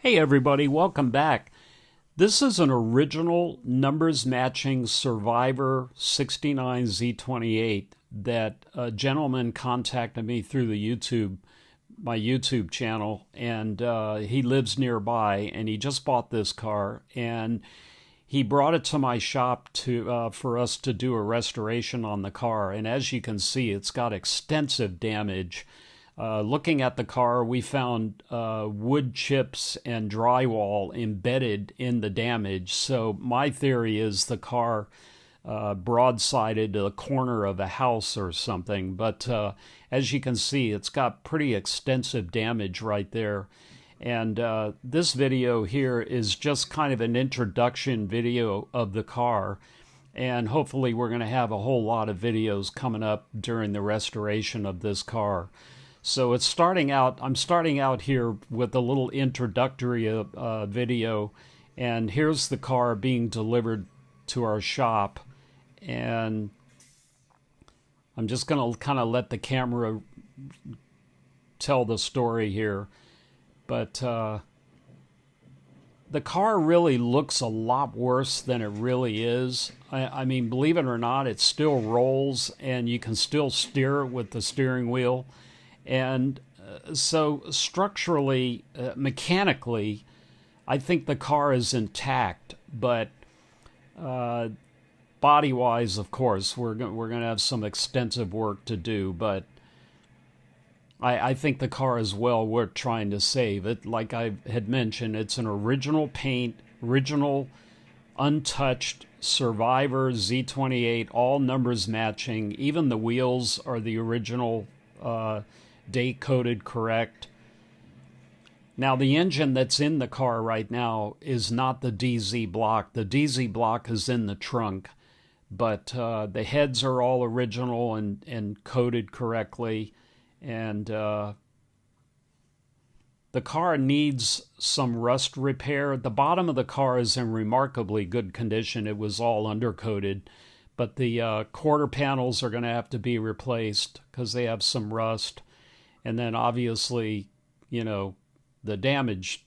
Hey everybody, welcome back. This is an original numbers matching Survivor 69 Z28 that a gentleman contacted me through my YouTube channel, and he lives nearby, and he just bought this car, and he brought it to my shop for us to do a restoration on the car. And as you can see, it's got extensive damage. Looking at the car, we found wood chips and drywall embedded in the damage. So my theory is the car broadsided to the corner of a house or something. But as you can see, it's got pretty extensive damage right there. And this video here is just kind of an introduction video of the car. And hopefully we're going to have a whole lot of videos coming up during the restoration of this car. So I'm starting out here with a little introductory video, and here's the car being delivered to our shop, and I'm just going to kind of let the camera tell the story here. But the car really looks a lot worse than it really is. I mean, believe it or not, it still rolls, and you can still steer it with the steering wheel. And so structurally, mechanically, I think the car is intact, but body-wise, of course, we're going to have some extensive work to do. But I think the car is well worth trying to save. It, like I had mentioned, it's an original paint, original untouched Survivor Z28, all numbers matching. Even the wheels are the original date coded correct. Now the engine that's in the car right now is not the DZ block. The DZ block is in the trunk, but the heads are all original and coded correctly, and the car needs some rust repair. The bottom of the car is in remarkably good condition. It was all undercoated, but the quarter panels are going to have to be replaced because they have some rust. And then obviously, you know, the damaged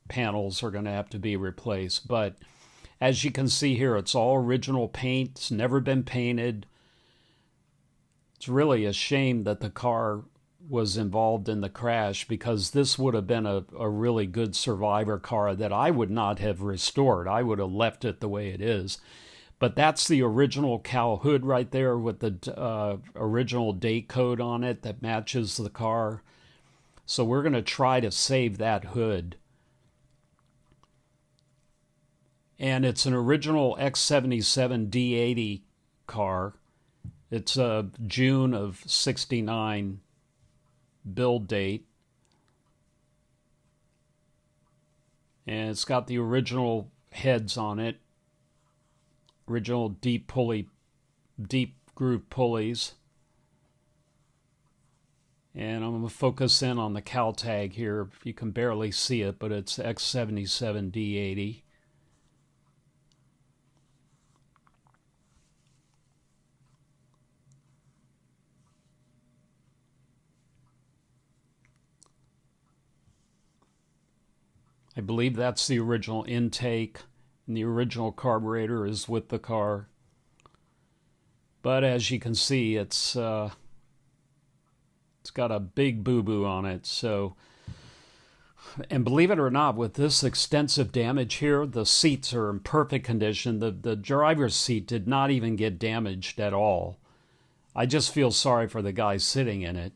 panels are going to have to be replaced. But as you can see here, it's all original paint. It's never been painted. It's really a shame that the car was involved in the crash, because this would have been a really good Survivor car that I would not have restored. I would have left it the way it is. But that's the original cowl hood right there with the original date code on it that matches the car. So we're going to try to save that hood. And it's an original X77 D80 car. It's a June of '69 build date. And it's got the original heads on it. Original deep groove pulleys. And I'm going to focus in on the cowl tag here. You can barely see it, but it's X77 D80. I believe that's the original intake. And the original carburetor is with the car. But as you can see, it's got a big boo-boo on it. So, and believe it or not, with this extensive damage here, the seats are in perfect condition. The driver's seat did not even get damaged at all. I just feel sorry for the guy sitting in it.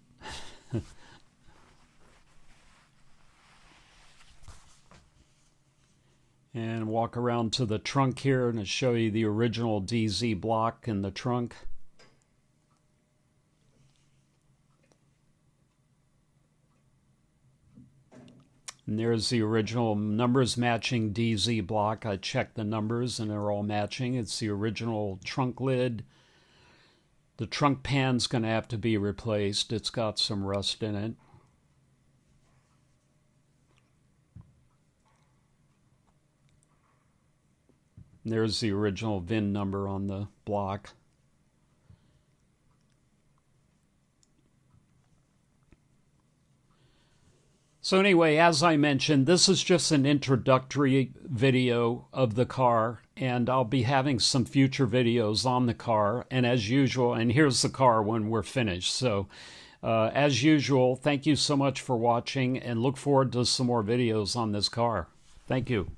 And walk around to the trunk here and show you the original DZ block in the trunk. And there's the original numbers matching DZ block. I checked the numbers and they're all matching. It's the original trunk lid. The trunk pan's going to have to be replaced. It's got some rust in it. There's the original VIN number on the block. So anyway, as I mentioned, this is just an introductory video of the car, and I'll be having some future videos on the car. And as usual, and here's the car when we're finished. So as usual, thank you so much for watching, and look forward to some more videos on this car. Thank you.